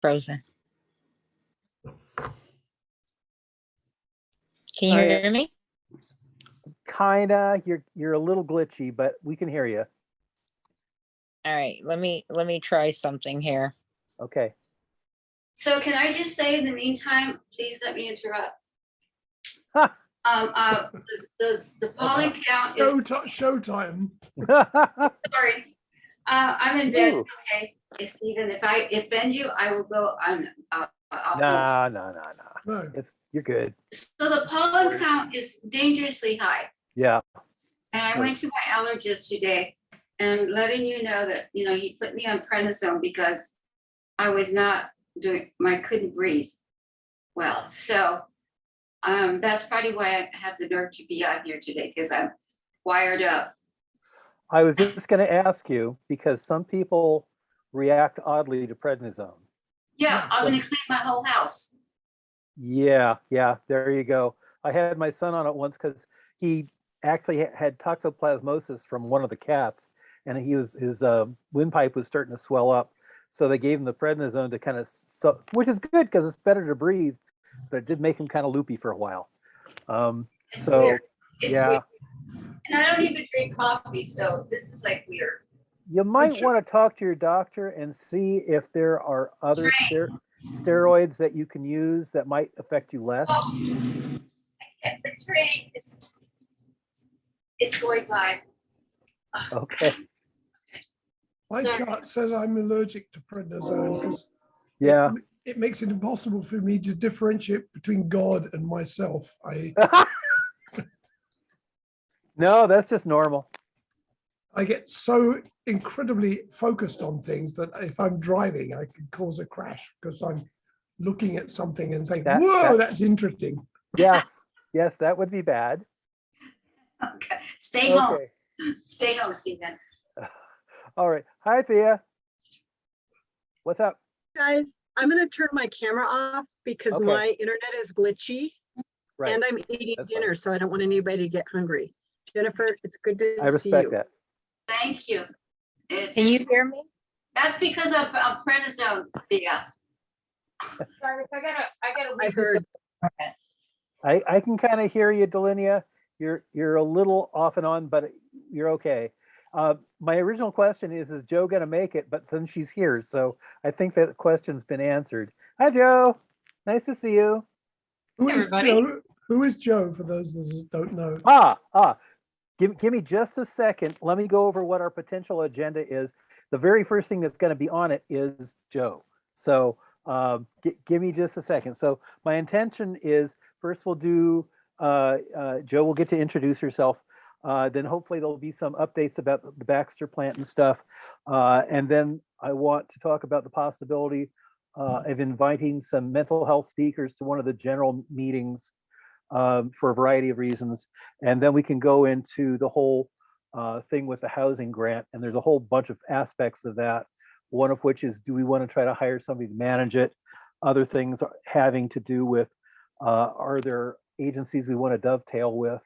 Frozen. Can you Oh, hear me? Kinda. You're a little glitchy, but we can hear you. All right, let me try something here. Okay. So can I just say in the meantime, please let me interrupt. Ha! The pollen count is, Showtime. sorry. I'm in bed, Ooh. okay? Stephen, if I offend you, I will go on. No. No. You're good. So the pollen count is dangerously high. Yeah. And I went to my allergist today and letting you know that, he put me on prednisone because I was not couldn't breathe well. So that's probably why I have the nerve to be on here today, because I'm wired up. I was just going to ask you because some people react oddly to prednisone. Yeah, I'm gonna clean my whole house. Yeah. There you go. I had my son on it once because he actually had toxoplasmosis from one of the cats, and his windpipe was starting to swell up. So they gave him the prednisone to kind of, which is good because it's better to breathe, but it did make him kind of loopy for a while. It's So weird. It's yeah, weird. And I don't even drink coffee, so this is like weird. you might want to talk to your doctor and see if there are other steroids that you can use that might affect you less. The train is going by. Okay. My Sorry. chart says I'm allergic to prednisone because Yeah. it makes it impossible for me to differentiate between God and myself. No, that's just normal. I get so incredibly focused on things that if I'm driving, I can cause a crash because I'm looking at something and saying, "Whoa, that's interesting." Yes, that would be bad. Okay, stay home. Okay. Stay home, Stephen. All right. Hi, Thea. What's up? Guys, I'm going to turn my camera off because Okay. my internet is glitchy Right. and I'm eating That's dinner, fine. so I don't want anybody to get hungry. Jennifer, it's good to I see respect you. that. Thank you. Can you hear me? That's because of prednisone, Thea. Sorry, I gotta. I heard. I can kind of hear you, Delinia. You're a little off and on, but you're okay. My original question is Joe going to make it? But since she's here, so I think that question's been answered. Hi, Joe. Nice to see you. Who is Everybody. Joe? Who is Joe? For those that don't know. Give me just a second. Let me go over what our potential agenda is. The very first thing that's going to be on it is Joe. So give me just a second. So my intention is first we'll do, Joe will get to introduce herself. Then hopefully there'll be some updates about the Baxter plant and stuff. And then I want to talk about the possibility of inviting some mental health speakers to one of the general meetings for a variety of reasons. And then we can go into the whole thing with the housing grant. And there's a whole bunch of aspects of that. One of which is, do we want to try to hire somebody to manage it? Other things having to do with, are there agencies we want to dovetail with?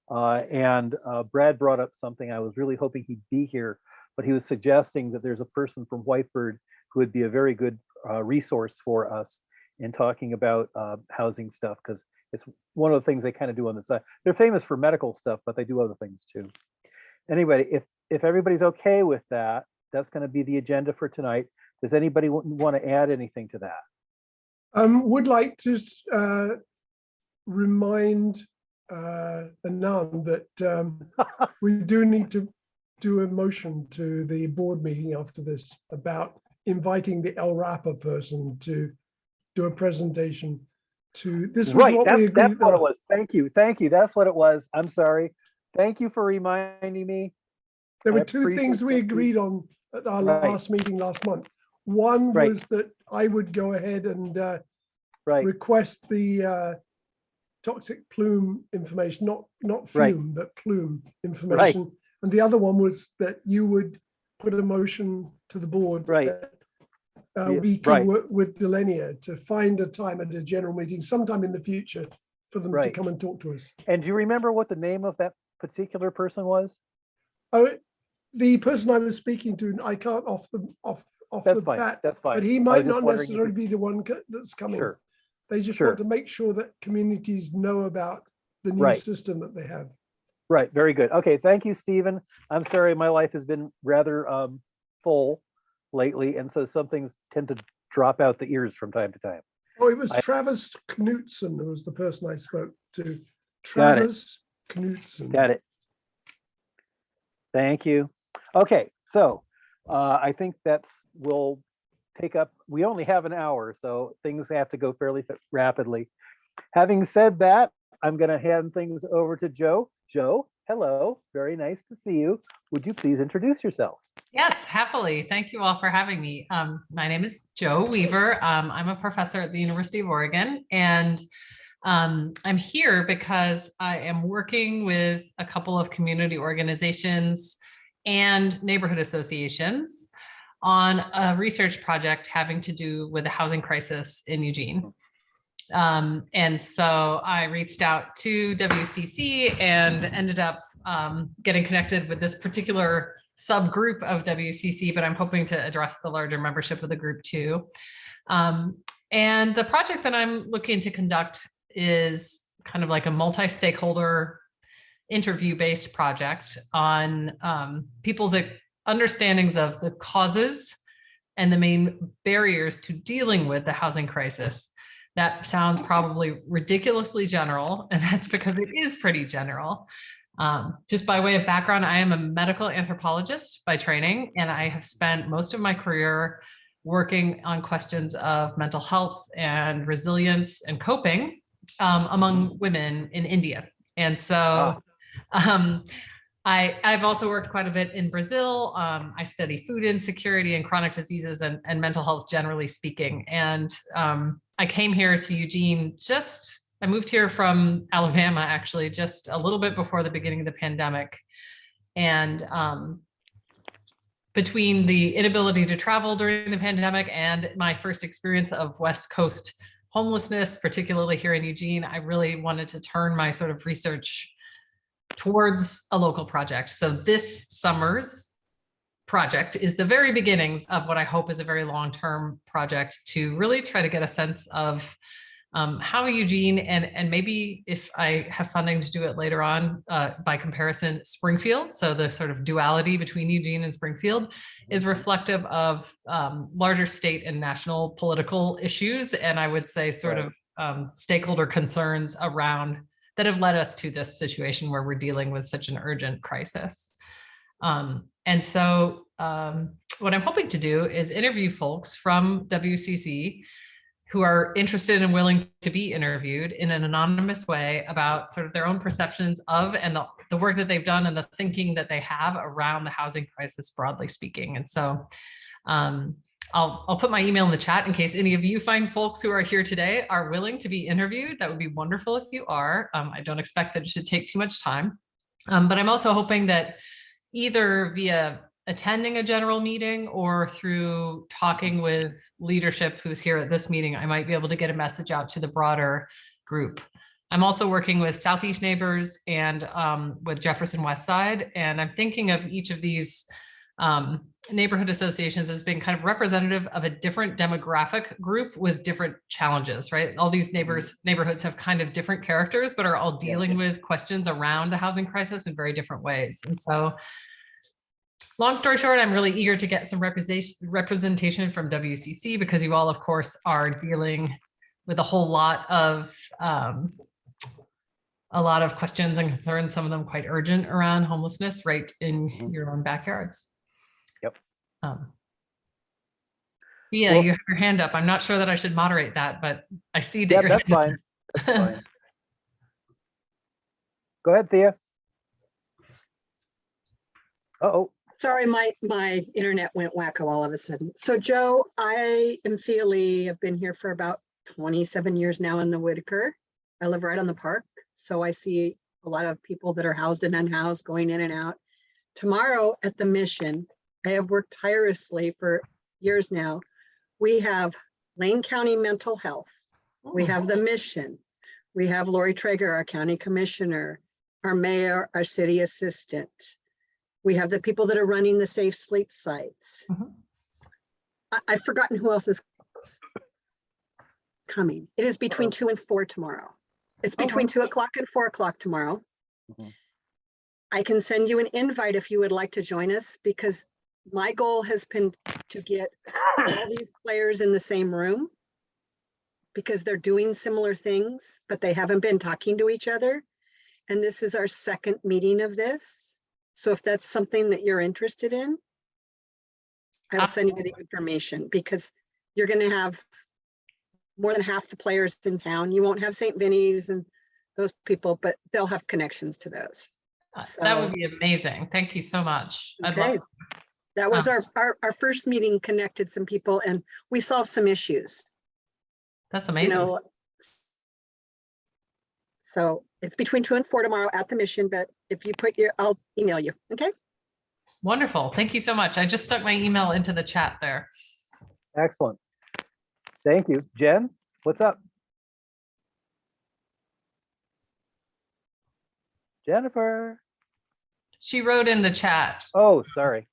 And Brad brought up something. I was really hoping he'd be here, but he was suggesting that there's a person from Whitebird who would be a very good resource for us in talking about housing stuff, because it's one of the things they kind of do on the side. They're famous for medical stuff, but they do other things too. Anyway, if everybody's okay with that, that's going to be the agenda for tonight. Does anybody want to add anything to that? Would like to remind Anand that we do need to do a motion to the board meeting after this about inviting the LRAPA person to do a presentation to this. Was Right, what we agreed. that's what it was. Thank you. That's what it was. I'm sorry. Thank you for reminding me. There I were two things we appreciate that. agreed on at our Right. last meeting last month. One Right. was that I would go ahead and Right, request the toxic plume information, not Right. fume, but plume information. And the other one was that you would put a motion to the board Right. that Yeah, we can right. work with Delenia to find a time at a general meeting sometime in the future for them to Right. come and talk to us. And do you remember what the name of that particular person was? Oh, the person I was speaking to, I can't off off That's the fine. bat, That's fine. but he I was might just not wondering if necessarily you- be the one that's coming. Sure. They just Sure. want to make sure that communities know about the new Right. system that they have. Right. Very good. Okay. Thank you, Stephen. I'm sorry, my life has been rather full lately, and so some things tend to drop out the ears from time to time. Oh, it was I- Travis Knutson who was the person I spoke to. Got it. Travis Knutson. Got it. Thank you. Okay, so I think will take up, we only have an hour, so things have to go fairly rapidly. Having said that, I'm going to hand things over to Joe. Joe, hello, very nice to see you. Would you please introduce yourself? Yes, happily. Thank you all for having me. My name is Joe Weaver. I'm a professor at the University of Oregon, and I'm here because I am working with a couple of community organizations and neighborhood associations on a research project having to do with the housing crisis in Eugene. And so I reached out to WCC and ended up getting connected with this particular subgroup of WCC, but I'm hoping to address the larger membership of the group too. And the project that I'm looking to conduct is kind of like a multi-stakeholder interview-based project on people's understandings of the causes and the main barriers to dealing with the housing crisis. That sounds probably ridiculously general, and that's because it is pretty general. Just by way of background, I am a medical anthropologist by training, and I have spent most of my career working on questions of mental health and resilience and coping among women in India. And so I've also worked quite a bit in Brazil. I study food insecurity and chronic diseases and mental health, generally speaking. And I came here to Eugene I moved here from Alabama, actually, just a little bit before the beginning of the pandemic. And between the inability to travel during the pandemic and my first experience of West Coast homelessness, particularly here in Eugene, I really wanted to turn my sort of research towards a local project. So this summer's project is the very beginnings of what I hope is a very long-term project to really try to get a sense of how Eugene and maybe if I have funding to do it later on, by comparison, Springfield, so the sort of duality between Eugene and Springfield is reflective of larger state and national political issues, and I would say sort of stakeholder concerns around that have led us to this situation where we're dealing with such an urgent crisis. And so what I'm hoping to do is interview folks from WCC who are interested and willing to be interviewed in an anonymous way about sort of their own perceptions of and the work that they've done and the thinking that they have around the housing crisis, broadly speaking. And so I'll put my email in the chat in case any of you find folks who are here today are willing to be interviewed. That would be wonderful if you are. I don't expect that it should take too much time, but I'm also hoping that either via attending a general meeting or through talking with leadership who's here at this meeting, I might be able to get a message out to the broader group. I'm also working with Southeast Neighbors and with Jefferson West Side, and I'm thinking of each of these neighborhood associations as being kind of representative of a different demographic group with different challenges, right? All these neighborhoods have kind of different characters, but are all dealing with questions around the housing crisis in very different ways. And so long story short, I'm really eager to get some representation from WCC because you all, of course, are dealing with a whole lot of questions and concerns, some of them quite urgent around homelessness right in your own backyards. Yep. Yeah, Well, you have your hand up. I'm not sure that I should moderate that, but I see that your that's fine. That's fine. Go ahead, Thea. Uh-oh. Sorry, my internet went wacko all of a sudden. So Joe, I am Thea Lee. I've been here for about 27 years now in the Whitaker. I live right on the park. So I see a lot of people that are housed and unhoused going in and out. Tomorrow at the Mission, I have worked tirelessly for years now. We have Lane County Mental Health. We have the Mission. We have Lori Traeger, our county commissioner, our mayor, our city assistant. We have the people that are running the safe sleep sites. I've forgotten who else is coming. It is between 2 and 4 tomorrow. It's between 2 o'clock and 4 o'clock tomorrow. Mhm. I can send you an invite if you would like to join us, because my goal has been to get all these players in the same room, because they're doing similar things, but they haven't been talking to each other. And this is our second meeting of this. So if that's something that you're interested in, I'll send you the information, because you're going to have more than half the players in town. You won't have St. Vinny's and those people, but they'll have connections to those. That would be amazing. Thank you so much. I'd love Okay. That was our first meeting, connected some people, and we solved some issues, That's you amazing. know. So it's between 2 and 4 tomorrow at the Mission, but if you put I'll email you. Okay. Wonderful. Thank you so much. I just stuck my email into the chat there. Excellent. Thank you. Jen, what's up? Jennifer. She wrote in the chat Oh, sorry.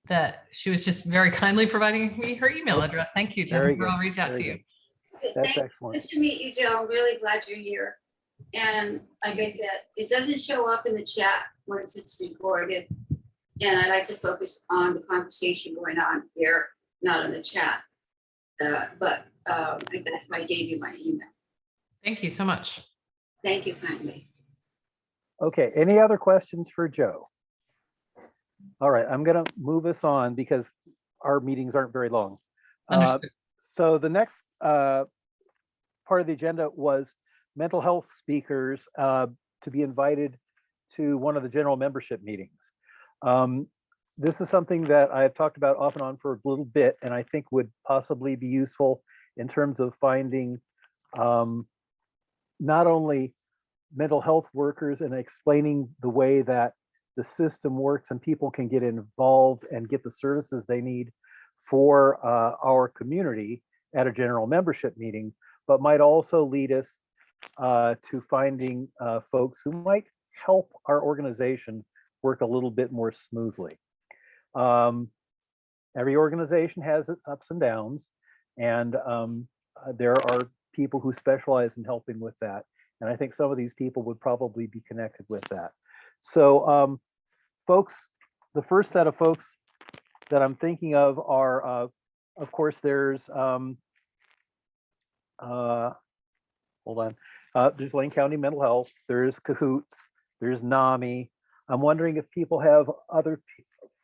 that she was just very kindly providing me her email address. Thank you, Very Jennifer. good. I'll reach out Very to you. good. That's Good excellent. to meet you, Joe. I'm really glad you're here. And like I said, it doesn't show up in the chat once it's recorded. And I like to focus on the conversation going on here, not on the chat. But that's why I gave you my email. Thank you so much. Thank you kindly. Okay, any other questions for Joe? All right, I'm gonna move us on because our meetings aren't very long. Understood. So the next part of the agenda was mental health speakers to be invited to one of the general membership meetings. This is something that I've talked about off and on for a little bit, and I think would possibly be useful in terms of finding not only mental health workers and explaining the way that the system works and people can get involved and get the services they need for our community at a general membership meeting, but might also lead us to finding folks who might help our organization work a little bit more smoothly. Every organization has its ups and downs, and there are people who specialize in helping with that. And I think some of these people would probably be connected with that. So folks, the first set of folks that I'm thinking of are, of course, there's, hold on, there's Lane County Mental Health, there's Cahoots, there's NAMI. I'm wondering if people have other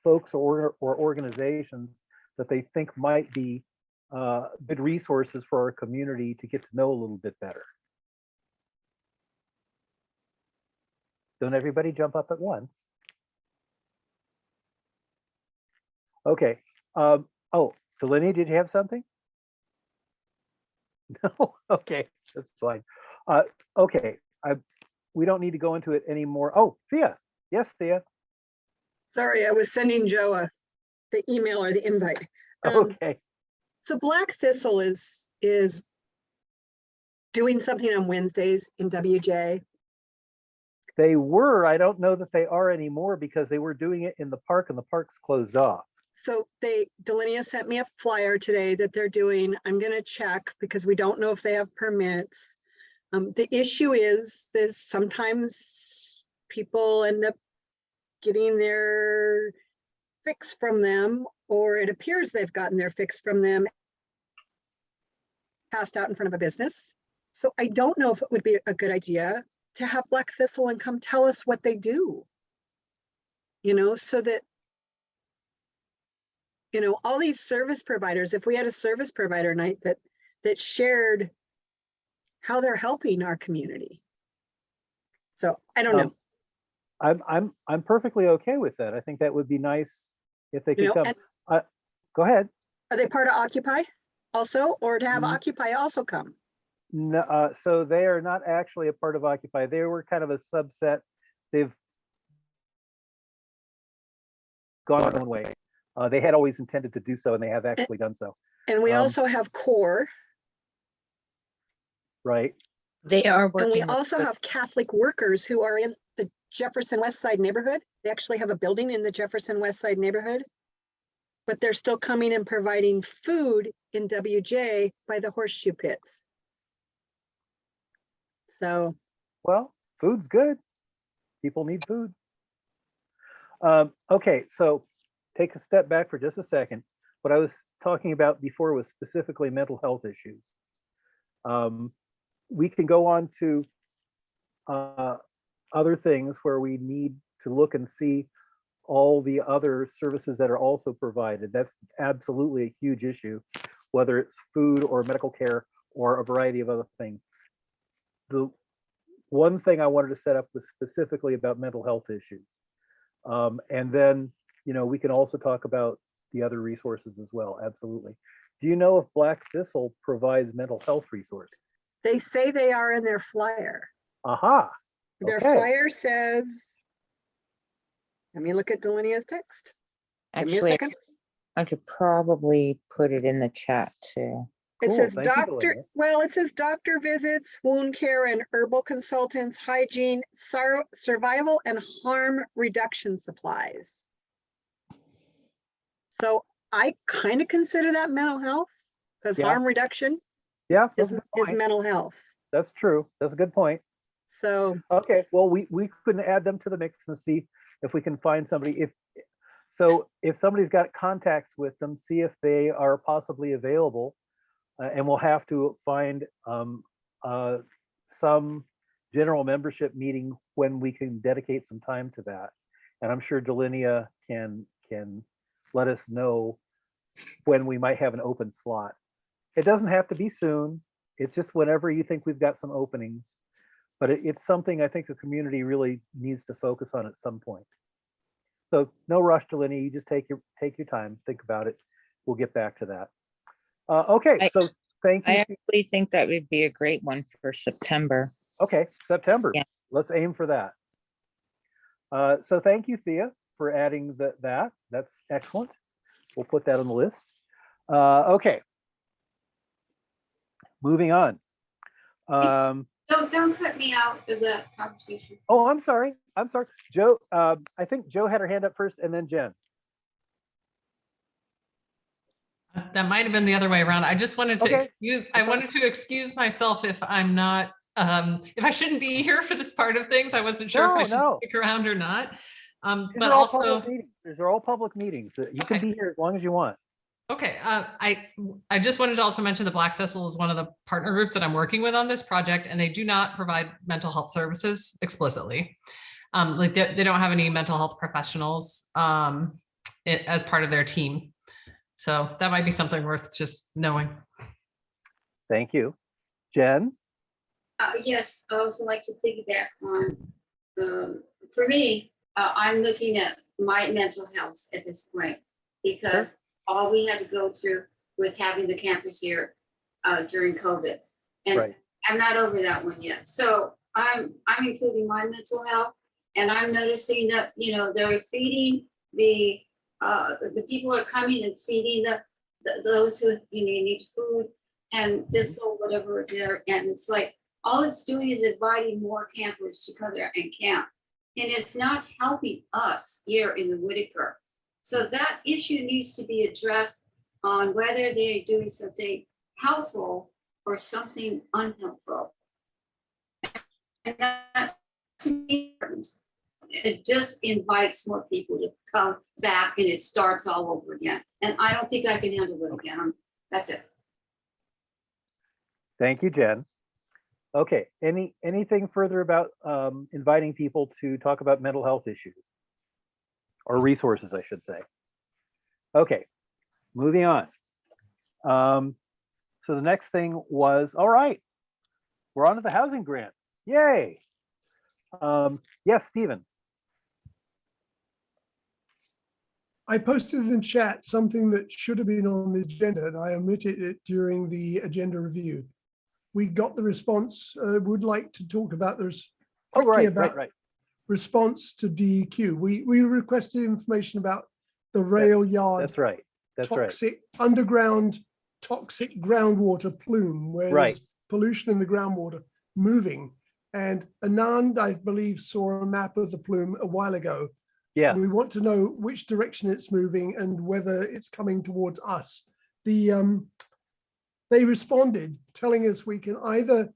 folks or organizations that they think might be good resources for our community to get to know a little bit better. Don't everybody jump up at once. Okay. Oh, Delaney, did you have something? No. Okay, that's fine. Okay. We don't need to go into it anymore. Oh, Thea. Yes, Thea. Sorry, I was sending Joe the email or the invite. Okay. So Black Thistle is doing something on Wednesdays in WJ. They were. I don't know that they are anymore because they were doing it in the park and the park's closed off. So Delenia sent me a flyer today that they're doing. I'm going to check because we don't know if they have permits. The issue is sometimes people end up getting their fix from them, or it appears they've gotten their fix from them passed out in front of a business. So I don't know if it would be a good idea to have Black Thistle and come tell us what they do, so that, all these service providers, if we had a service provider night that shared how they're helping our community. So I don't know. I'm perfectly okay with that. I think that would be nice if they could come. Go ahead. Are they part of Occupy also, or to have Occupy also come? No, so they are not actually a part of Occupy. They were kind of a subset. They've gone one way. They had always intended to do so, and they have actually done so. And we also have CORE. Right. They are And we working. also have Catholic workers who are in the Jefferson West Side neighborhood. They actually have a building in the Jefferson West Side neighborhood. but they're still coming and providing food in WJ by the horseshoe pits. So, Well, food's good. People need food. Okay, so take a step back for just a second. What I was talking about before was specifically mental health issues. We can go on to other things where we need to look and see all the other services that are also provided. That's absolutely a huge issue, whether it's food or medical care or a variety of other things. The one thing I wanted to set up was specifically about mental health issues. And then, we can also talk about the other resources as well. Absolutely. Do you know if Black Thistle provides mental health resources? they say they are in their flyer. Aha. Their Okay. flyer says, let me look at Delinia's text. Give me a Actually, second. I could probably put it in the chat too. It Cool, says thank you, doctor, Delinia. well, it says doctor visits, wound care and herbal consultants, hygiene, survival and harm reduction supplies. So I kind of consider that mental health because Yeah. harm reduction Yeah, is, that's a good is point. mental health. That's true. That's a good point. So Okay, well, we can add them to the mix and see if we can find somebody. If somebody's got contacts with them, see if they are possibly available. And we'll have to find some general membership meeting when we can dedicate some time to that. And I'm sure Delinia can let us know when we might have an open slot. It doesn't have to be soon. It's just whenever you think we've got some openings. But it's something I think the community really needs to focus on at some point. So no rush, Delinia. You just take your time, think about it. We'll get back to that. Okay, so thank I you. actually think that would be a great one for September. Okay, September. Yeah. Let's aim for that. So thank you, Thea, for adding that. That's excellent. We'll put that on the list. Okay. Moving on. Don't cut me out of the conversation. Oh, I'm sorry. Joe, I think Joe had her hand up first and then Jen. That might have been the other way around. I just wanted to Okay. wanted to excuse myself if I'm not, if I shouldn't be here for this part of things. I wasn't sure if I should No. stick around or not. These But are all also, public meetings. These are all public meetings. You can Okay. be here as long as you want. okay, I just wanted to also mention the Black Thistle is one of the partner groups that I'm working with on this project, and they do not provide mental health services explicitly. Like they don't have any mental health professionals as part of their team. So that might be something worth just knowing. Thank you. Jen? Yes, I also like to piggyback on, for me, I'm looking at my mental health at this point because all we had to go through with having the campus here during COVID. And Right. I'm not over that one yet. So I'm including my mental health, and I'm noticing that, they're feeding the people are coming and feeding those who need food and this or whatever there. And it's like, all it's doing is inviting more campers to come there and camp. And it's not helping us here in the Whitaker. So that issue needs to be addressed on whether they're doing something helpful or something unhelpful. And that to me, it just invites more people to come back and it starts all over again. And I don't think I can handle it again. That's it. Thank you, Jen. Okay, anything further about inviting people to talk about mental health issues? Or resources, I should say. Okay, moving on. So the next thing was, all right, we're on to the housing grant. Yay. Yes, Stephen. I posted in chat something that should have been on the agenda and I omitted it during the agenda review. We got the response, would like to talk about this. Oh, right. Response to DEQ. We requested information about the rail yard. That's right. Underground toxic groundwater plume, where Right. there's pollution in the groundwater moving. And Anand, I believe, saw a map of the plume a while ago. Yes. We want to know which direction it's moving and whether it's coming towards us. They responded telling us we can either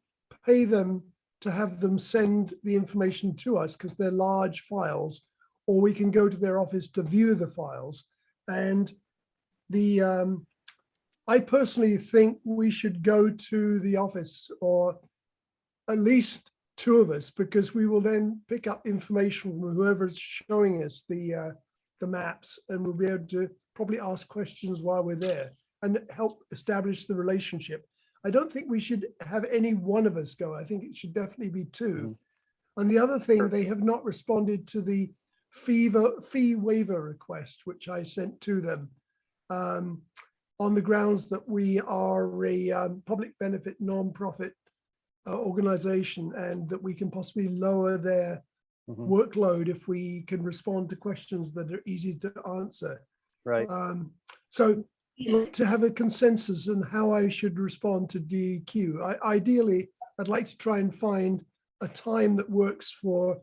pay them to have them send the information to us because they're large files, or we can go to their office to view the files. And I personally think we should go to the office, or at least two of us, because we will then pick up information from whoever's showing us the maps, and we'll be able to probably ask questions while we're there and help establish the relationship. I don't think we should have any one of us go. I think it should definitely be two. And the other thing, they have not responded to the fee waiver request, which I sent to them, on the grounds that we are a public benefit non-profit organization, and that we can possibly lower their workload if we can respond to questions that are easy to answer. Right. So to have a consensus on how I should respond to DEQ. Ideally, I'd like to try and find a time that works for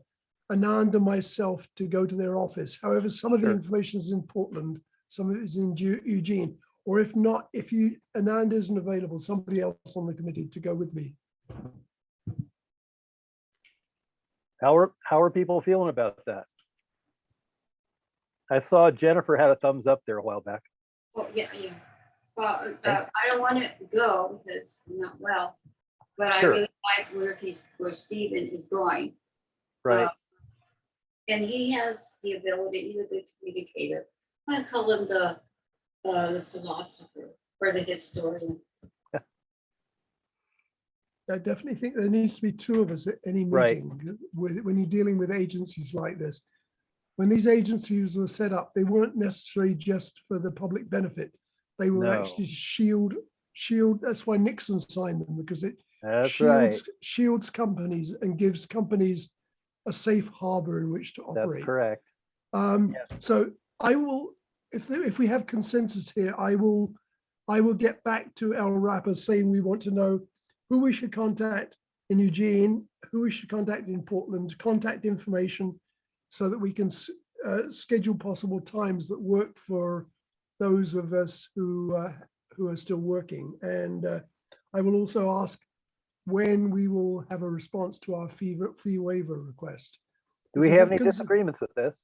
Anand and myself to go to their office. However, some of the information is in Portland, some of it is in Eugene, or if not, if Anand isn't available, somebody else on the committee to go with me. How are people feeling about that? I saw Jennifer had a thumbs up there a while back. Oh, yeah. Well, I don't want to go because I'm not well, but I really like where Stephen is going. Right. And he has the ability, he's a good communicator. I call him the philosopher or the historian. I definitely think there needs to be two of us at any meeting when you're dealing with agencies like this. When these agencies were set up, they weren't necessarily just for the public benefit. They were actually shield. That's why Nixon signed them, because it shields companies and gives companies a safe harbor in which to operate. That's correct. So I will, if we have consensus here, I will get back to El Rapa saying we want to know who we should contact in Eugene, who we should contact in Portland, contact information, so that we can schedule possible times that work for those of us who are still working. And I will also ask when we will have a response to our fee waiver request. Do we have any disagreements with this?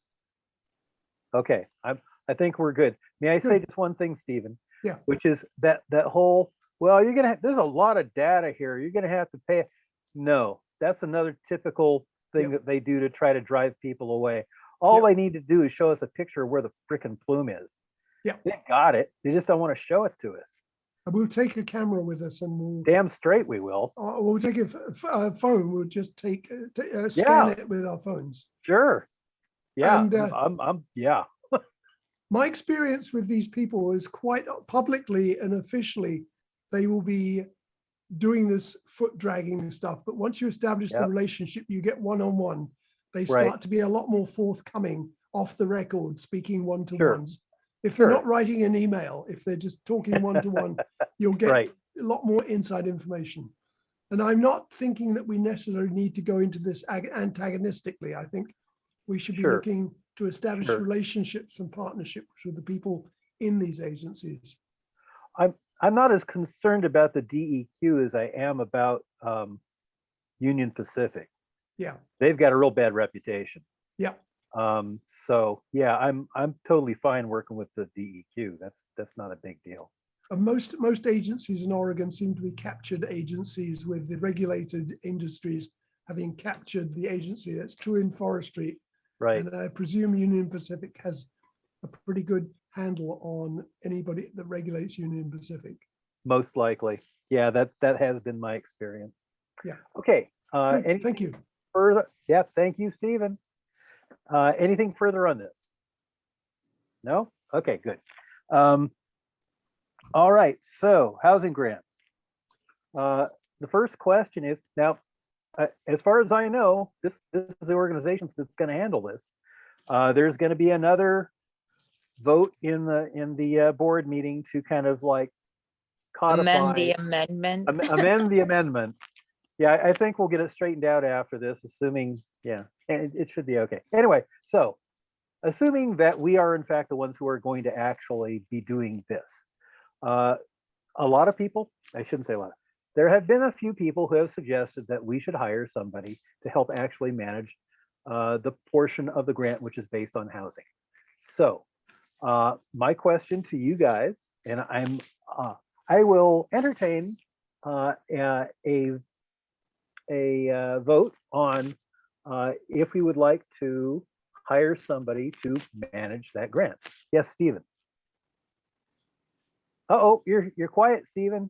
Okay, I think we're good. May I say just one thing, Stephen? Yeah. Which is that whole, well, you're gonna there's a lot of data here. You're gonna have to pay. No, that's another typical thing that they do to try to drive people away. All they need to do is show us a picture of where the frickin' plume is. Yeah. They got it. They just don't want to show it to us. We'll take a camera with us, and we'll Damn straight we will. we'll take a phone. We'll just scan it with our phones. Sure. Yeah. And, I'm yeah. My experience with these people is quite publicly and officially, they will be doing this foot dragging stuff. But once you establish the relationship, you get one-on-one. They start to be a lot more forthcoming off the record, speaking one-to-ones. If they're not writing an email, if they're just talking one-to-one, you'll get a lot more inside information. And I'm not thinking that we necessarily need to go into this antagonistically. I think we should be looking to establish relationships and partnerships with the people in these agencies. I'm not as concerned about the DEQ as I am about Union Pacific. Yeah. They've got a real bad reputation. Yeah. So yeah, I'm totally fine working with the DEQ. That's not a big deal. Most agencies in Oregon seem to be captured agencies, with the regulated industries having captured the agency. That's true in forestry. Right. And I presume Union Pacific has a pretty good handle on anybody that regulates Union Pacific. Most likely. Yeah, that has been my experience. Yeah. Okay. Thank you. Further? Yeah, thank you, Stephen. Anything further on this? No? Okay, good. All right, so housing grant. The first question is, now, as far as I know, this is the organization that's going to handle this. There's going to be another vote in the board meeting to kind of like codify, Amend the amendment. amend the amendment. Yeah, I think we'll get it straightened out after this, assuming, yeah, it should be okay. Anyway, so assuming that we are in fact the ones who are going to actually be doing this. A lot of people, I shouldn't say a lot, there have been a few people who have suggested that we should hire somebody to help actually manage the portion of the grant which is based on housing. So my question to you guys, and I will entertain a vote on if we would like to hire somebody to manage that grant. Yes, Stephen. Uh-oh, you're quiet, Stephen.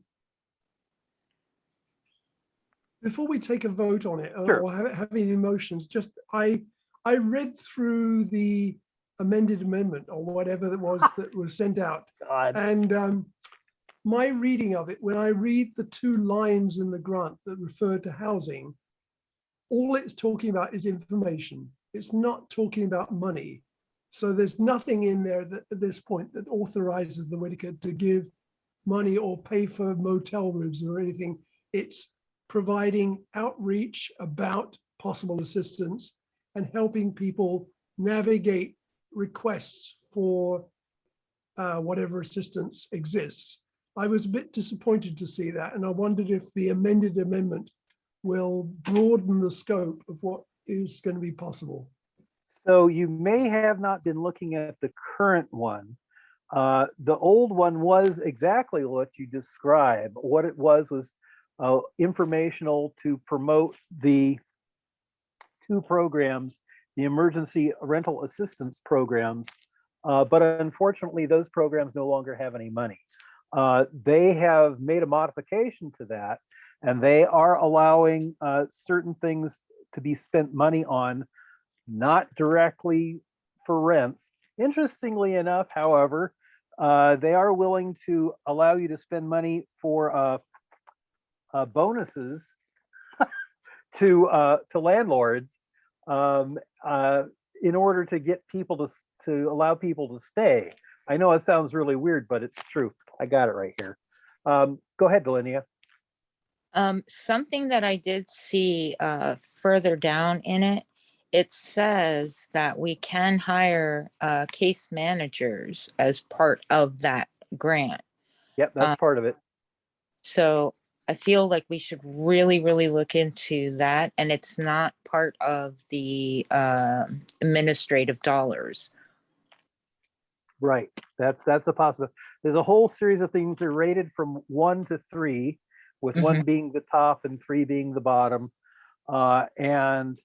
Before we take a vote on it, Sure. or have any emotions, just I read through the amended amendment or whatever it was that was sent out, God. and my reading of it, when I read the 2 lines in the grant that refer to housing, all it's talking about is information. It's not talking about money. So there's nothing in there that at this point that authorizes the Whitaker to give money or pay for motel rooms or anything. It's providing outreach about possible assistance and helping people navigate requests for whatever assistance exists. I was a bit disappointed to see that, and I wondered if the amended amendment will broaden the scope of what is going to be possible. So you may have not been looking at the current one. The old one was exactly what you described. What it was informational to promote the 2 programs, the emergency rental assistance programs. But unfortunately, those programs no longer have any money. They have made a modification to that, and they are allowing certain things to be spent money on, not directly for rents. Interestingly enough, however, they are willing to allow you to spend money for bonuses to landlords in order to get people to allow people to stay. I know it sounds really weird, but it's true. I got it right here. Go ahead, Delinia. Something that I did see further down in it, it says that we can hire case managers as part of that grant. Yep, that's part of it. So I feel like we should really, really look into that. And it's not part of the administrative dollars. Right. That's a possibility. There's a whole series of things that are rated from 1 to 3, with 1 being the top and 3 being the bottom. And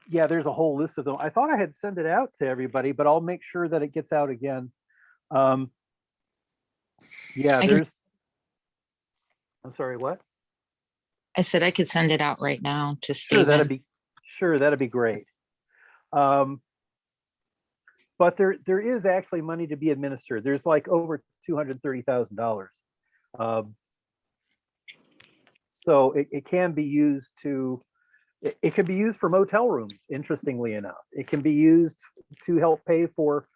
yeah, there's a whole list of them. I thought I had sent it out to everybody, but I'll make sure that it gets out again. Yeah, I'm sorry, what? I said I could send it out right now to Sure, Stephen. that'd be great. But there is actually money to be administered. There's like over $230,000. So it can be used it can be used for motel rooms, interestingly enough. It can be used to help pay for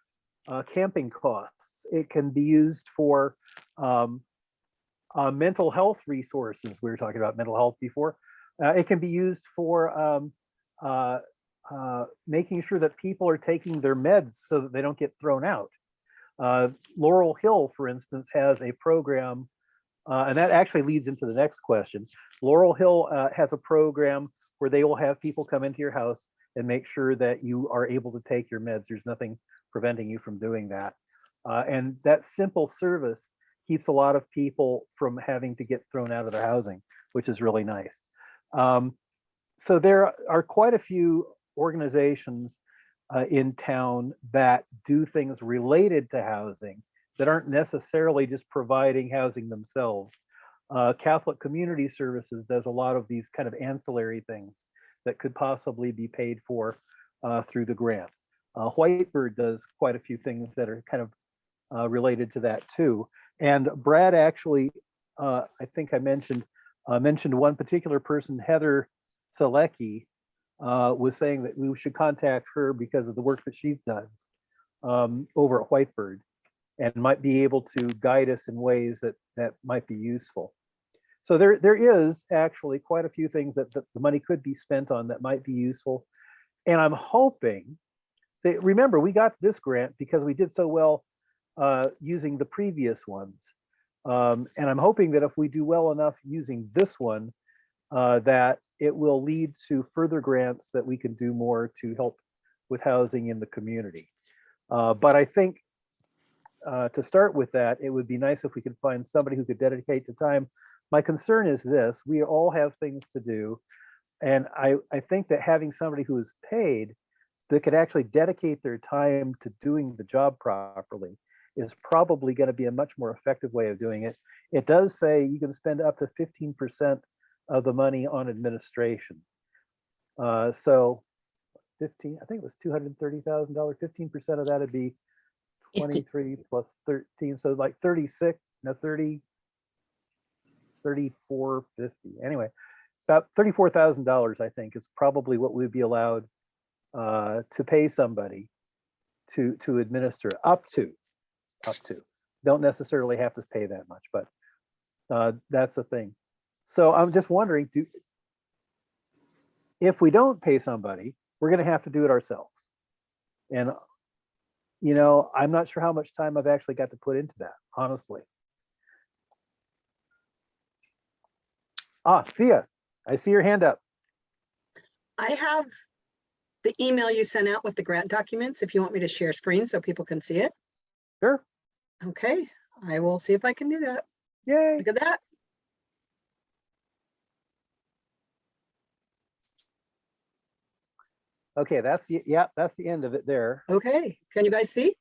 camping costs. It can be used for mental health resources. We were talking about mental health before. It can be used for making sure that people are taking their meds so that they don't get thrown out. Laurel Hill, for instance, has a program, and that actually leads into the next question. Laurel Hill has a program where they will have people come into your house and make sure that you are able to take your meds. There's nothing preventing you from doing that. And that simple service keeps a lot of people from having to get thrown out of their housing, which is really nice. So there are quite a few organizations in town that do things related to housing that aren't necessarily just providing housing themselves. Catholic Community Services does a lot of these kind of ancillary things that could possibly be paid for through the grant. Whitebird does quite a few things that are kind of related to that too. And Brad actually, I think I mentioned one particular person, Heather Selecki, was saying that we should contact her because of the work that she's done over at Whitebird, and might be able to guide us in ways that might be useful. So there is actually quite a few things that the money could be spent on that might be useful. And I'm hoping remember, we got this grant because we did so well using the previous ones. And I'm hoping that if we do well enough using this one, that it will lead to further grants that we can do more to help with housing in the community. But I think to start with that, it would be nice if we could find somebody who could dedicate the time. My concern is this: we all have things to do. And I think that having somebody who is paid that could actually dedicate their time to doing the job properly is probably going to be a much more effective way of doing it. It does say you can spend up to 15% of the money on administration. So 15, I think it was $230,000. 15% of that would be 23 plus 13. So like 36, no, 30, 3450. Anyway, about $34,000, I think, is probably what we'd be allowed to pay somebody to administer up to. Don't necessarily have to pay that much, but that's a thing. So I'm just wondering, if we don't pay somebody, we're going to have to do it ourselves. And I'm not sure how much time I've actually got to put into that, honestly. Thea, I see your hand up. I have the email you sent out with the grant documents, if you want me to share screen so people can see it. Sure. Okay, I will see if I can do that. Yay. Look at that. Okay, that's the end of it there. Okay, can you guys see?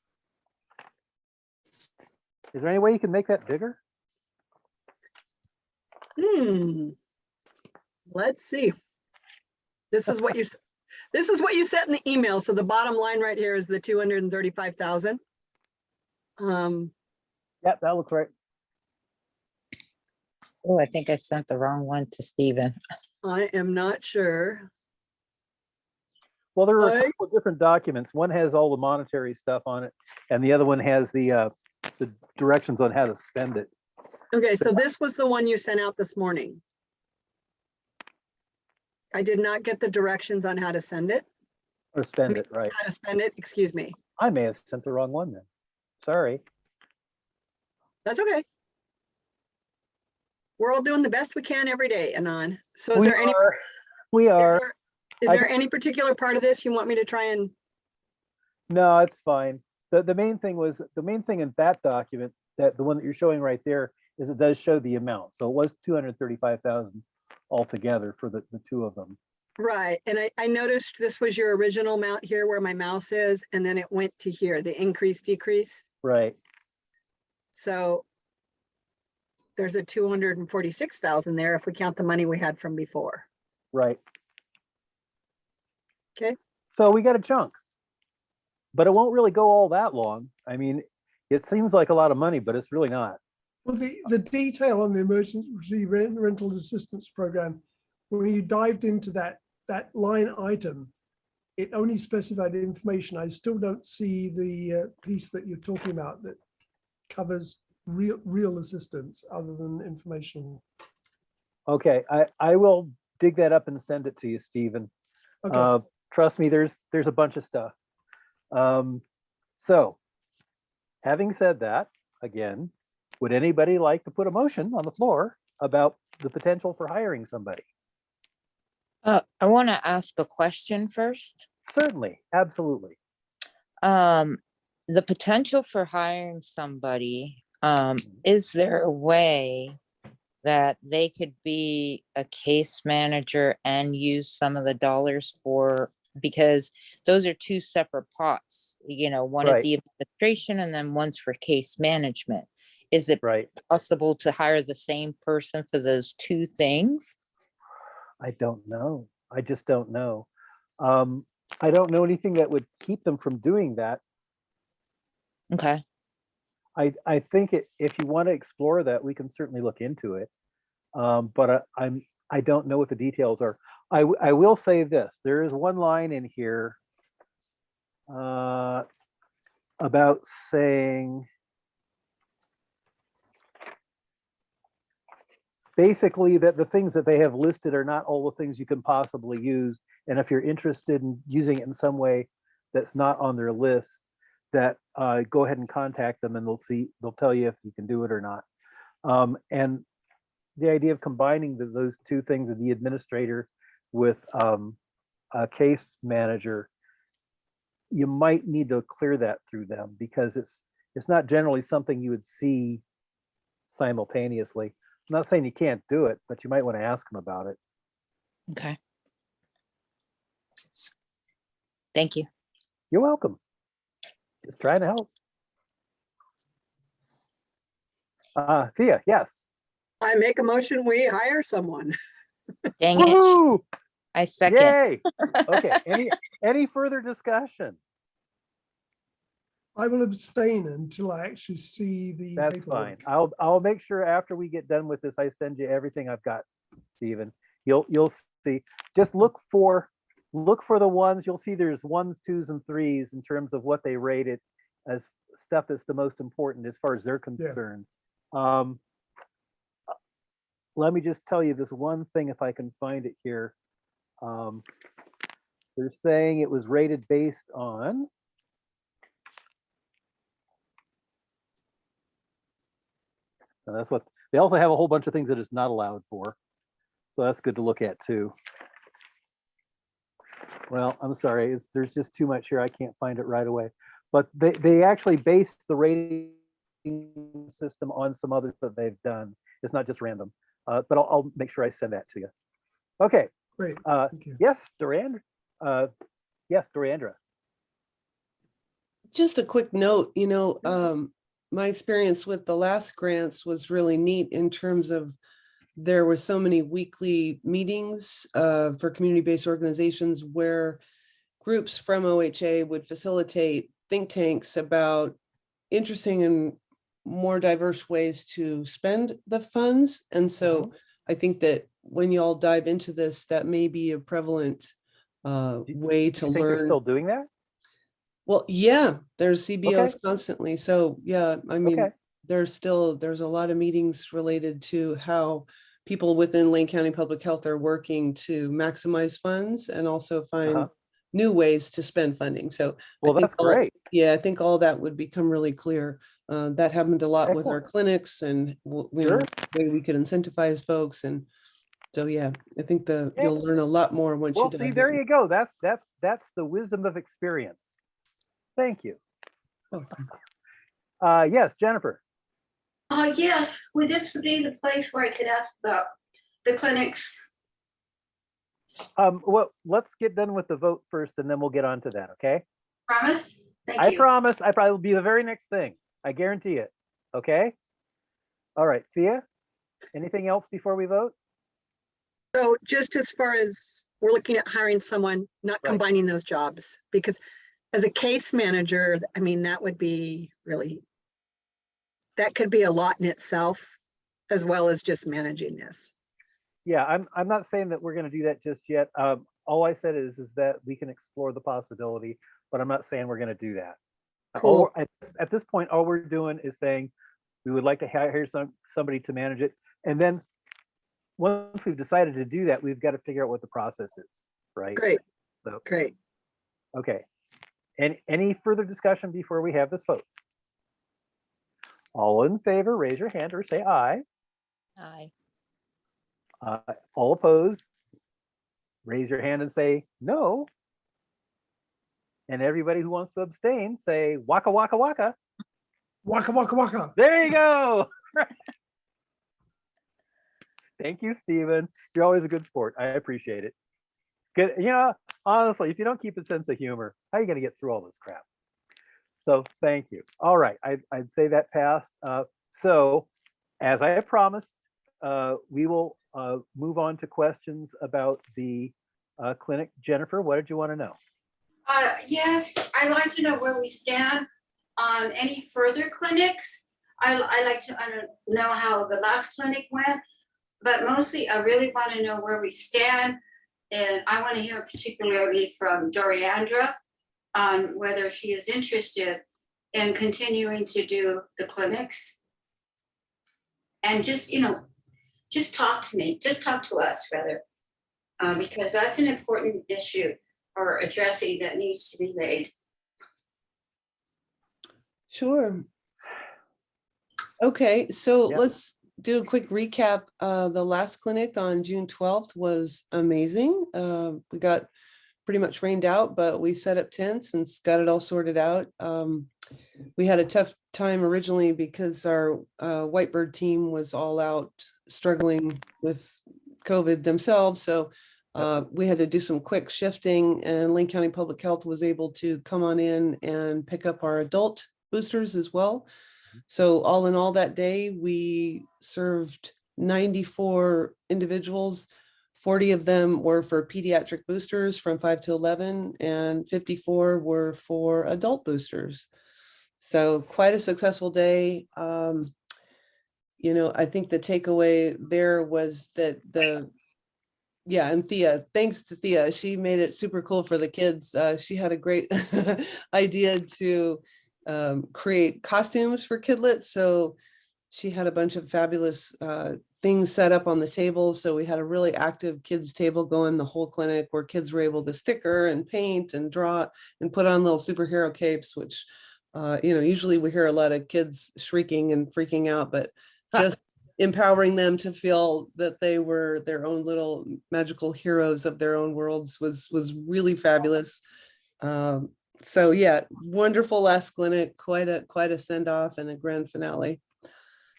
Is there any way you can make that bigger? Let's see. This is what you sent in the email. So the bottom line right here is the 235,000. Yep, that looks right. Oh, I think I sent the wrong one to Stephen. I am not sure. Well, there are a couple of different documents. One has all the monetary stuff on it, and the other one has the directions on how to spend it. Okay, so this was the one you sent out this morning. I did not get the directions on how to send it. Or spend it, right. How to spend it, excuse me. I may have sent the wrong one then. Sorry. That's okay. We're all doing the best we can every day, Anon. So is there any, We are. is there any particular part of this you want me to try and? No, it's fine. The main thing in that document, that the one that you're showing right there, is it does show the amount. So it was 235,000 altogether for the two of them. Right, and I noticed this was your original amount here where my mouse is, and then it went to here, the increase, decrease. Right. So there's a 246,000 there if we count the money we had from before. Right. Okay. So we got a chunk, but it won't really go all that long. I mean, it seems like a lot of money, but it's really not. Well, the detail on the emergency rental assistance program, when you dived into that line item, it only specified information. I still don't see the piece that you're talking about that covers real assistance other than information. Okay, I will dig that up and send it to you, Stephen. Okay. Trust me, there's a bunch of stuff. So having said that, again, would anybody like to put a motion on the floor about the potential for hiring somebody? I want to ask a question first. Certainly, absolutely. The potential for hiring somebody, is there a way that they could be a case manager and use some of the dollars because those are two separate pots, one is Right. the administration and then one's for case management. Is it Right. possible to hire the same person for those two things? I don't know. I just don't know. I don't know anything that would keep them from doing that. Okay. I think if you want to explore that, we can certainly look into it. But I don't know what the details are. I will say this: there is one line in here about saying basically that the things that they have listed are not all the things you can possibly use, and if you're interested in using it in some way, that's not on their list, that go ahead and contact them and they'll tell you if you can do it or not. And the idea of combining those two things of the administrator with a case manager, you might need to clear that through them because it's not generally something you would see simultaneously. I'm not saying you can't do it, but you might want to ask them about it. Okay. Thank you. You're welcome. Just trying to help. Thea, yes. I make a motion, we hire someone. Dang it. Woohoo! I second. Yay! Okay. Any further discussion? I will abstain until I actually see the. That's fine. I'll make sure after we get done with this, I send you everything I've got, Stephen. You'll see. Just look for the ones. You'll see there's 1s, 2s, and 3s in terms of what they rated as stuff that's the most important as far as they're concerned. Let me just tell you this one thing if I can find it here. They're saying it was rated based on. And that's what they also have, a whole bunch of things that it's not allowed for. So that's good to look at too. Well, I'm sorry, there's just too much here. I can't find it right away. But they actually based the rating system on some others that they've done. It's not just random. But I'll make sure I send that to you. Okay. Great, thank you. Yes, Durandra. Yes, Durandra. Just a quick note, my experience with the last grants was really neat in terms of there were so many weekly meetings for community-based organizations where groups from OHA would facilitate think tanks about interesting and more diverse ways to spend the funds. And so I think that when you all dive into this, that may be a prevalent way to You think they're learn. still doing that? Well, yeah, there's CBOs Okay. constantly. So yeah, I mean, Okay. there's a lot of meetings related to how people within Lane County Public Health are working to maximize funds and also find new ways to spend funding. So Well, that's great. I think all that would become really clear. That happened a lot with our Excellent. clinics and Sure. way we could incentivize folks. And so, yeah, I think Yeah. you'll learn a lot more once you Well, dive see, there in. you go. That's the wisdom of experience. Thank you. Yes, Jennifer. Yes, would this be the place where I could ask about the clinics? Well, let's get done with the vote first, and then we'll get on to that. Okay. Promise? Thank I you. promise. I probably will be the very next thing. I guarantee it. Okay. All right, Thea. Anything else before we vote? So just as far as we're looking at hiring someone, not Right. combining those jobs, because as a case manager, I mean, that would be really, that could be a lot in itself, as well as just managing this. Yeah, I'm not saying that we're going to do that just yet. All I said is that we can explore the possibility, but I'm not saying we're going to do that. Cool. At this point, all we're doing is saying we would like to hire somebody to manage it, and then once we've decided to do that, we've got to figure out what the process is, right? Great, So, great. okay. And any further discussion before we have this vote? All in favor, raise your hand or say aye. Aye. All opposed, raise your hand and say no. And everybody who wants to abstain, say waka waka waka. Waka, waka, waka. There you go. Thank you, Stephen. You're always a good sport. I appreciate it. It's good. Honestly, if you don't keep a sense of humor, how are you going to get through all this crap? So thank you. All right. I'd say that passed. So as I promised, we will move on to questions about the clinic. Jennifer, what did you want to know? Yes, I'd like to know where we stand on any further clinics. I like to know how the last clinic went, but mostly I really want to know where we stand. And I want to hear particularly from Doriandra on whether she is interested in continuing to do the clinics. And just talk to me, just talk to us rather, because that's an important issue or addressing that needs to be made. Sure. Okay, so Yeah. let's do a quick recap. The last clinic on June 12th was amazing. We got pretty much rained out, but we set up tents and got it all sorted out. We had a tough time originally because our Whitebird team was all out struggling with COVID themselves. So we had to do some quick shifting, and Lane County Public Health was able to come on in and pick up our adult boosters as well. So all in all, that day, we served 94 individuals. 40 of them were for pediatric boosters from 5 to 11, and 54 were for adult boosters. So quite a successful day. You know, I think the takeaway there was that and Thea, thanks to Thea, she made it super cool for the kids. She had a great idea to create costumes for kidlets. So she had a bunch of fabulous things set up on the table. So we had a really active kids table going the whole clinic, where kids were able to sticker and paint and draw and put on little superhero capes, which, you know, usually we hear a lot of kids shrieking and freaking out, but just empowering them to feel that they were their own little magical heroes of their own worlds was really fabulous. So yeah, wonderful last clinic, quite a send off and a grand finale.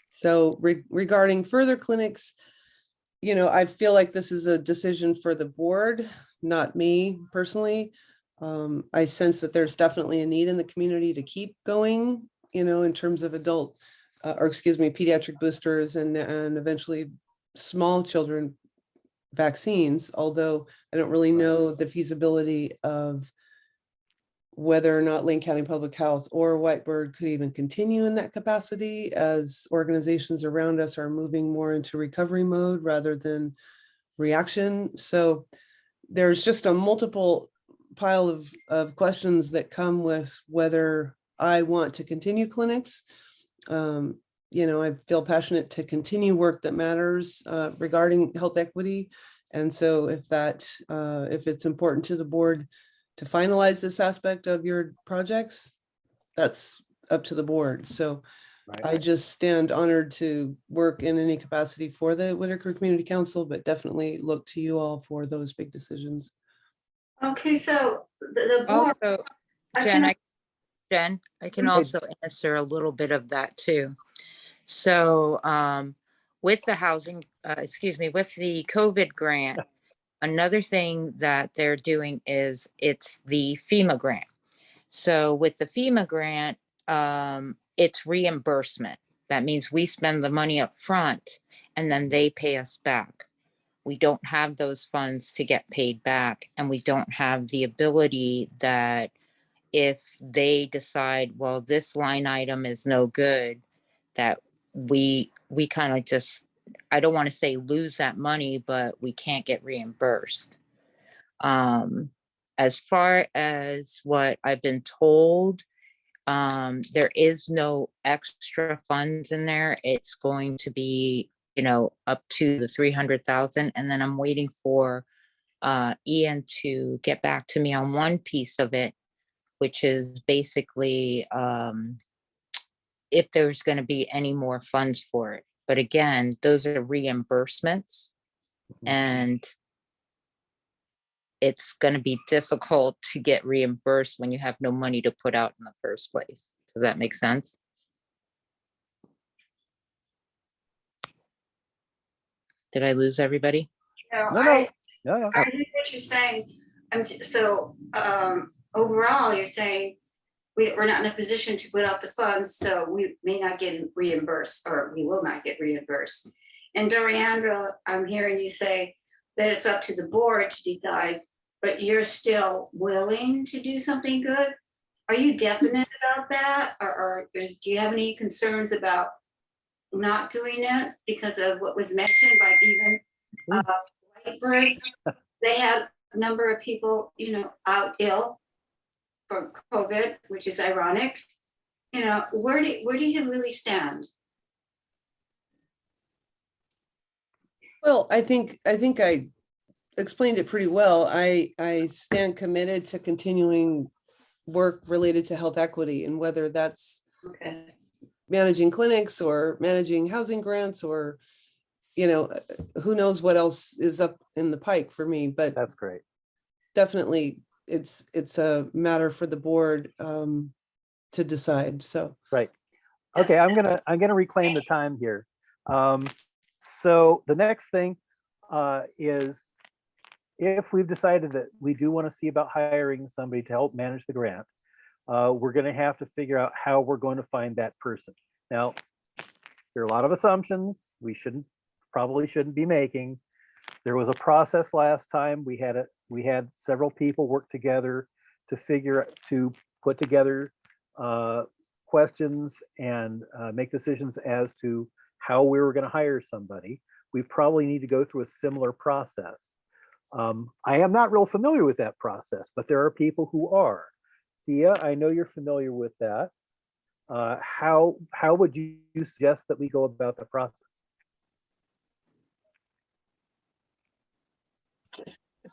So regarding further clinics, you know, I feel like this is a decision for the board, not me personally. I sense that there's definitely a need in the community to keep going, you know, in terms of adult, pediatric boosters and eventually small children vaccines, although I don't really know the feasibility of whether or not Lane County Public Health or Whitebird could even continue in that capacity, as organizations around us are moving more into recovery mode rather than reaction. So there's just a multiple pile of questions that come with whether I want to continue clinics. You know, I feel passionate to continue work that matters regarding health equity. And so if it's important to the board to finalize this aspect of your projects, that's up to the board. So I just stand honored to work in any capacity for the Whitaker Community Council, but definitely look to you all for those big decisions. Okay, so the board. Also, I Jen, can- I can also answer a little bit of that too. So with the housing, with the COVID grant, another thing that they're doing is it's the FEMA grant. So with the FEMA grant, it's reimbursement. That means we spend the money up front and then they pay us back. We don't have those funds to get paid back, and we don't have the ability that if they decide, well, this line item is no good, that we kind of just, I don't want to say lose that money, but we can't get reimbursed. As far as what I've been told, there is no extra funds in there. It's going to be, you know, up to the 300,000. And then I'm waiting for Ian to get back to me on one piece of it, which is basically if there's going to be any more funds for it. But again, those are reimbursements, and it's going to be difficult to get reimbursed when you have no money to put out in the first place. Does that make sense? Did I lose everybody? No, No. I No. hear what you're saying. So overall, you're saying we're not in a position to put out the funds, so we may not get reimbursed, or we will not get reimbursed. And Doriandra, I'm hearing you say that it's up to the board to decide, but you're still willing to do something good. Are you definite about that? Or do you have any concerns about not doing it because of what was mentioned by even Whitebird? They had a number of people, you know, out ill from COVID, which is ironic. You know, where do you really stand? Well, I think I explained it pretty well. I stand committed to continuing work related to health equity, and whether that's Okay. managing clinics or managing housing grants or, you know, who knows what else is up in the pike for me, but That's great. definitely it's a matter for the board to decide. So Right. Okay, Yes. I'm gonna reclaim the time here. So the next thing is if we've decided that we do want to see about hiring somebody to help manage the grant, we're going to have to figure out how we're going to find that person. Now, there are a lot of assumptions we probably shouldn't be making. There was a process last time. We had several people work together to put together questions and make decisions as to how we were going to hire somebody. We probably need to go through a similar process. I am not real familiar with that process, but there are people who are. Thea, I know you're familiar with that. How would you suggest that we go about the process?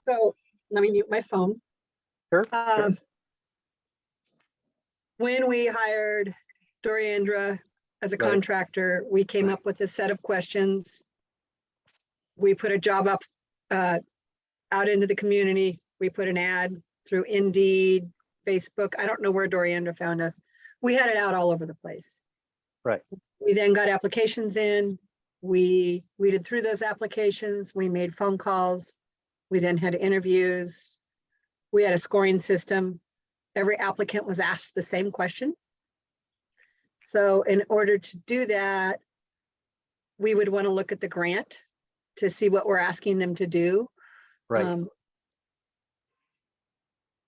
So let me mute my phone. Sure, sure. When we hired Doriandra as a Right. contractor, we came up with a set of questions. We put a job up out into the community. We put an ad through Indeed, Facebook. I don't know where Doriandra found us. We had it out all over the place. Right. We then got applications in. We weeded through those applications. We made phone calls. We then had interviews. We had a scoring system. Every applicant was asked the same question. So in order to do that, we would want to look at the grant to see what we're asking them to do. Right.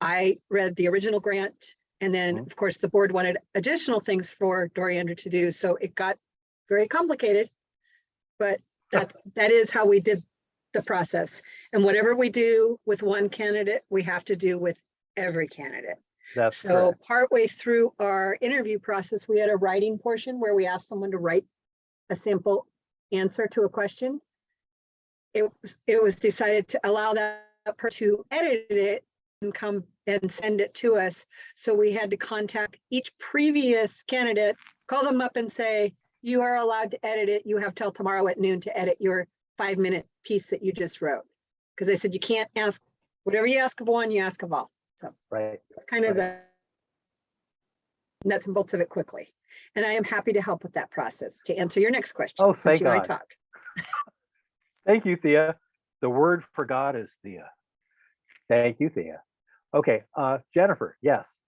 I read the original grant, and then Mhm. of course the board wanted additional things for Doriandra to do. So it got very complicated, but that is how we did the process. And whatever we do with one candidate, we have to do with every candidate. That's So correct. partway through our interview process, we had a writing portion where we asked someone to write a simple answer to a question. It was decided to allow that person to edit it and come and send it to us. So we had to contact each previous candidate, call them up and say, you are allowed to edit it. You have till tomorrow at noon to edit your 5-minute piece that you just wrote. Because I said, you can't ask, whatever you ask of one, you ask of all. So Right. that's kind of Right. the nuts and bolts of it quickly. And I am happy to help with that process to answer your next question. Oh, since thank you and I God. talked. Thank you, Thea. The word for God is Thea. Thank you, Thea. Okay, Jennifer, yes.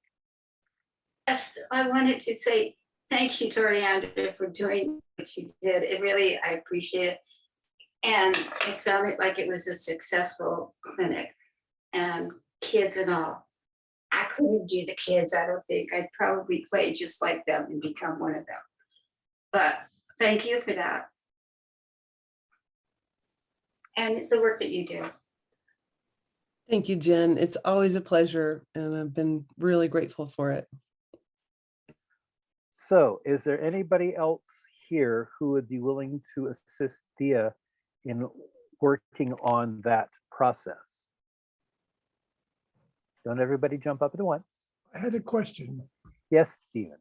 Yes, I wanted to say thank you, Doriandra, for doing what you did. It really, I appreciate it. And it sounded like it was a successful clinic and kids and all. I couldn't do the kids, I don't think. I'd probably play just like them and become one of them. But thank you for that. And the work that you do. thank you, Jen. It's always a pleasure, and I've been really grateful for it. So is there anybody else here who would be willing to assist Thea in working on that process? Don't everybody jump up at once. I had a question. Yes, Stephen.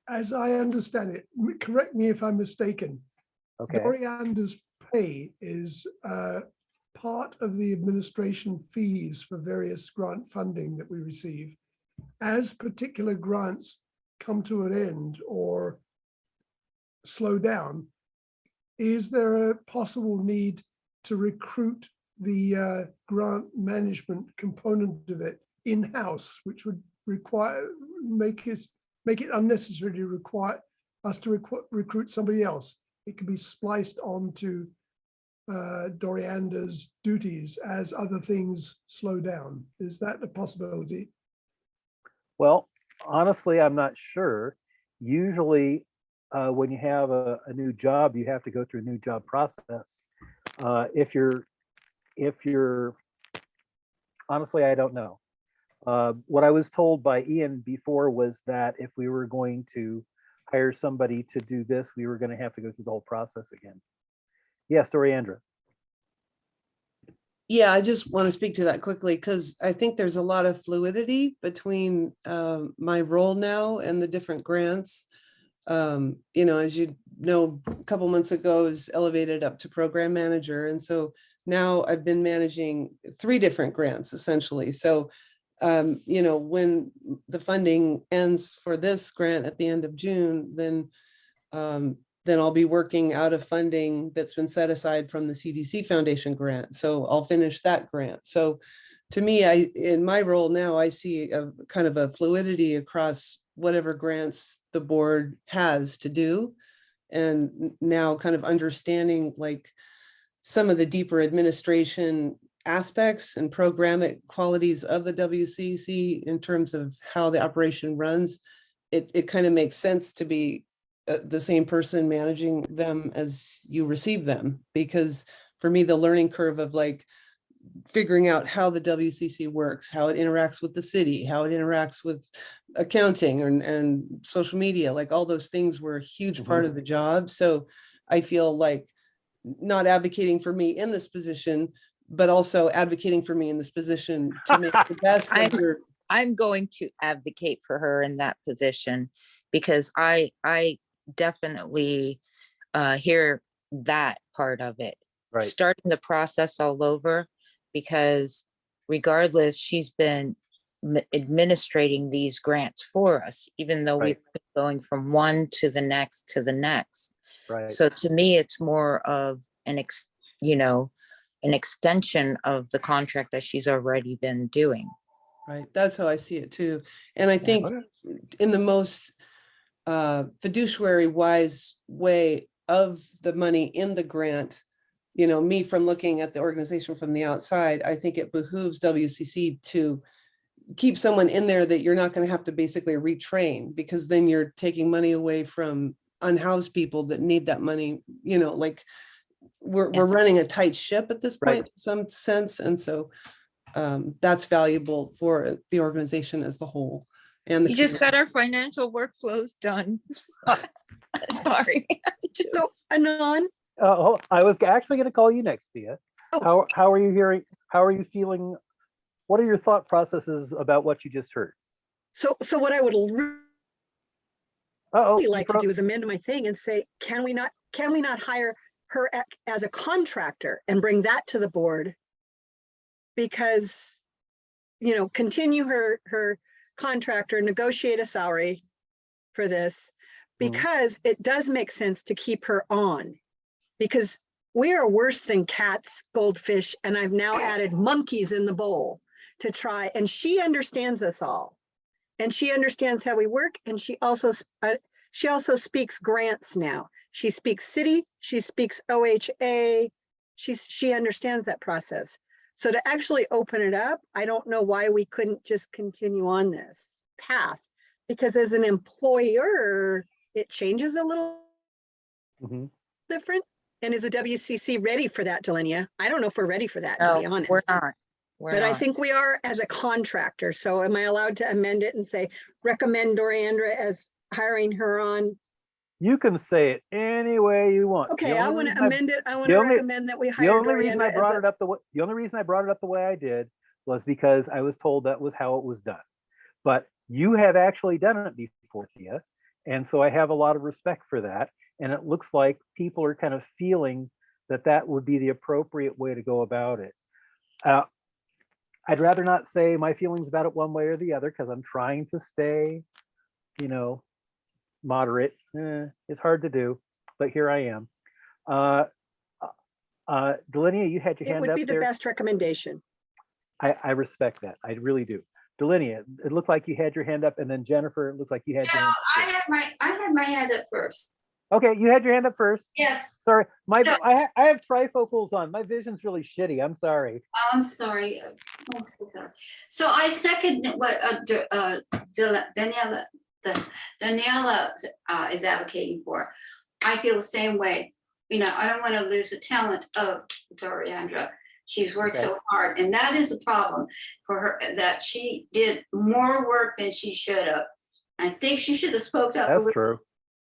As I understand it, correct me if I'm mistaken, Okay. Doriandra's pay is part of the administration fees for various grant funding that we receive. As particular grants come to an end or slow down, is there a possible need to recruit the grant management component of it in-house, which would make it unnecessary to require us to recruit somebody else? It could be spliced onto Doriandra's duties as other things slow down. Is that a possibility? Well, honestly, I'm not sure. Usually, when you have a new job, you have to go through a new job process. If you're, honestly, I don't know. What I was told by Ian before was that if we were going to hire somebody to do this, we were going to have to go through the whole process again. Yes, Doriandra. Yeah, I just want to speak to that quickly because I think there's a lot of fluidity between my role now and the different grants. As you know, a couple months ago, I was elevated up to program manager. And so now I've been managing 3 different grants essentially. So, when the funding ends for this grant at the end of June, then I'll be working out of funding that's been set aside from the CDC Foundation grant. So I'll finish that grant. So to me, in my role now, I see a kind of a fluidity across whatever grants the board has to do. And now kind of understanding like some of the deeper administration aspects and programmatic qualities of the WCC in terms of how the operation runs, it kind of makes sense to be the same person managing them as you receive them. Because for me, the learning curve of like figuring out how the WCC works, how it interacts with the city, how it interacts with accounting and social media, like all those things were a huge part of the job. So I feel like not advocating for me in this position, but also advocating for me in this position to make the best of your. I'm going to advocate for her in that position because I definitely hear that part of it. Right. Starting the process all over, because regardless, she's been administrating these grants for us, even though Right. we've been going from one to the next to the next. Right. So to me, it's more of an extension of the contract that she's already been doing. Right, that's how I see it too. And I think in the most fiduciary wise way of the money in the grant, me from looking at the organization from the outside, I think it behooves WCC to keep someone in there that you're not going to have to basically retrain, because then you're taking money away from unhoused people that need that money, like we're running a tight ship at this point, in some sense. And so that's valuable for the organization as a whole. And You just got our financial workflows done. Sorry. So Anon, I was actually going to call you next, Thea. Oh. How are you hearing? How are you feeling? What are your thought processes about what you just heard? so what I would really like to do is amend my thing and say, can we not hire her as a contractor and bring that to the board? Because, continue her contractor, negotiate a salary for this, because it does make sense to keep her on, because we are worse than cats, goldfish, and I've now added monkeys in the bowl to try. And she understands us all, and she understands how we work. And she also speaks grants now. She speaks city, she speaks OHA. She understands that process. So to actually open it up, I don't know why we couldn't just continue on this path, because as an employer, it changes a little different. And is the WCC ready for that, Delenia? I don't know if we're ready for that, to be honest. We're not. But I think we are as a contractor. So am I allowed to amend it and say, recommend Doriandra as hiring her on? You can say it any way you want. Okay, I want to amend it. I want to recommend that we hire The only reason I Doriandra brought it up the only reason I brought it up the way I did was because I was told that was how it was done. But you have actually done it before, Thea, and so I have a lot of respect for that. And it looks like people are kind of feeling that that would be the appropriate way to go about it. I'd rather not say my feelings about it one way or the other, because I'm trying to stay, moderate. It's hard to do, but here I am. Delinia, you had your hand up there. It would be the best recommendation. I respect that. I really do. Delinia, it looked like you had your hand up, and then Jennifer, it looked like you had your hand up. I had my hand up first. Okay, you had your hand up first. Yes. Sorry, I have trifocals on. My vision's really shitty. I'm sorry. I'm sorry. I'm so sorry. So I second what Daniela is advocating for. I feel the same way. I don't want to lose the talent of Doriandra. She's worked so hard, and that is a problem for her, that she did more work than she should have. I think she should have spoke up. That's true.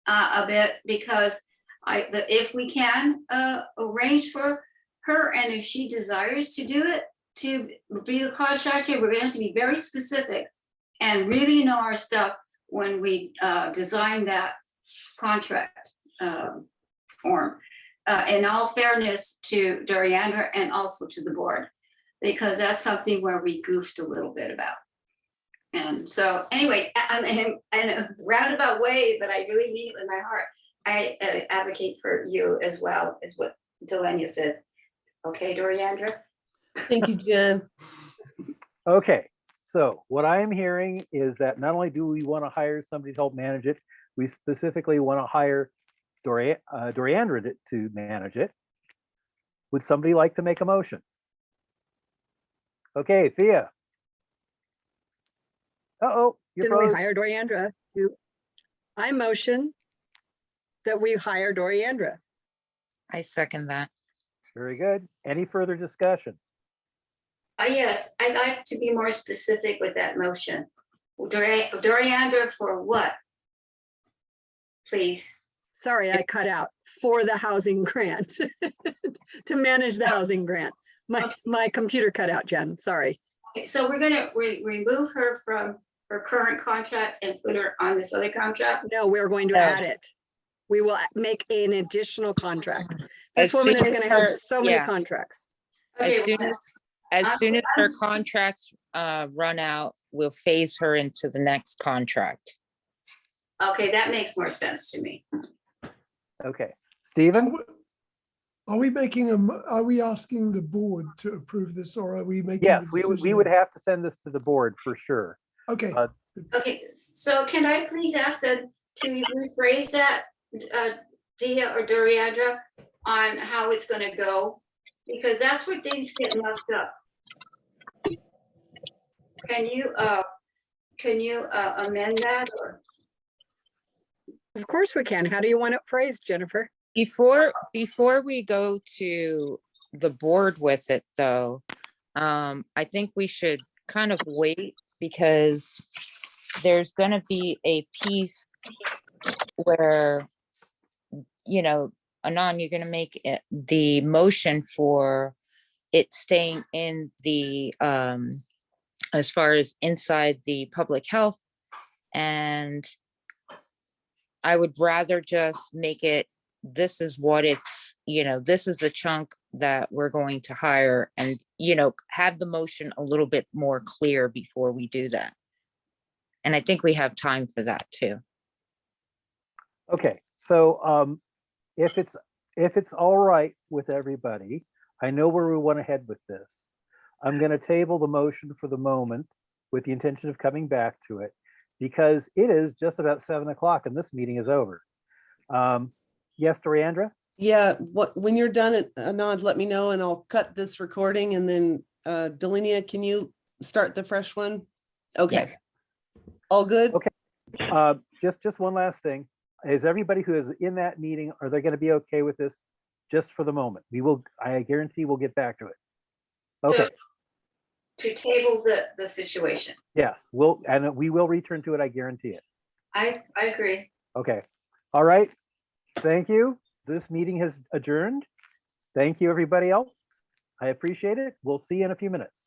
A bit, because if we can arrange for her, and if she desires to do it, to be the contractor, we're gonna have to be very specific and really know our stuff when we design that contract form. In all fairness to Doriandra and also to the board, because that's something where we goofed a little bit about. And so anyway, in a roundabout way, but I really mean it with my heart, I advocate for you as well, is what Delania said. Okay, Doriandra? Thank you, Jen. Okay, so what I am hearing is that not only do we want to hire somebody to help manage it, we specifically want to hire Doriandra to manage it. Would somebody like to make a motion? Okay, Thea. Uh-oh, you're Didn't we frozen. hire Doriandra? I motion that we hire Doriandra. I second that. Very good. Any further discussion? Yes, I'd like to be more specific with that motion. Doriandra for what? Please. Sorry, I cut out for the housing grant, to manage the housing grant. My computer cut out, Jen, sorry. Okay, so we're gonna remove her from her current contract and put her on this other contract? No, we're going to No. add it. We will make an additional contract. As This woman soon is as gonna have her- so many yeah. contracts. Okay, As soon well, as her contracts run out, we'll phase her into the next contract. okay, that makes more sense to me. Okay, Stephen? Are we are we asking the board to approve this, or are we making? Yes, the we would decision? have to send this to the board for sure. Okay, Okay, so can I please ask them to rephrase that, Thea or Doriandra, on how it's gonna go? Because that's where things get mucked up. Can you amend that, or? Of course we can. How do you want it phrased, Jennifer? Before we go to the board with it, though, I think we should kind of wait, because there's gonna be a piece where, you know, Anon, you're gonna make it the motion for it staying in the, as far as inside the public health. And I would rather just make it, this is what it's, this is the chunk that we're going to hire, and, have the motion a little bit more clear before we do that. And I think we have time for that too. Okay, so if it's all right with everybody, I know where we want to head with this. I'm going to table the motion for the moment with the intention of coming back to it, because it is just about 7 o'clock and this meeting is over. Yes, Doriandra? Yeah, when you're done, Anand, let me know and I'll cut this recording, and then Delinia, can you start the fresh one? Okay. All good? Okay. Just one last thing. Is everybody who is in that meeting, are they going to be okay with this just for the moment? I guarantee we'll get back to it. Okay. So, to table the situation. Yes, and we will return to it, I guarantee it. I agree. Okay. All right. Thank you. This meeting has adjourned. Thank you, everybody else. I appreciate it. We'll see you in a few minutes.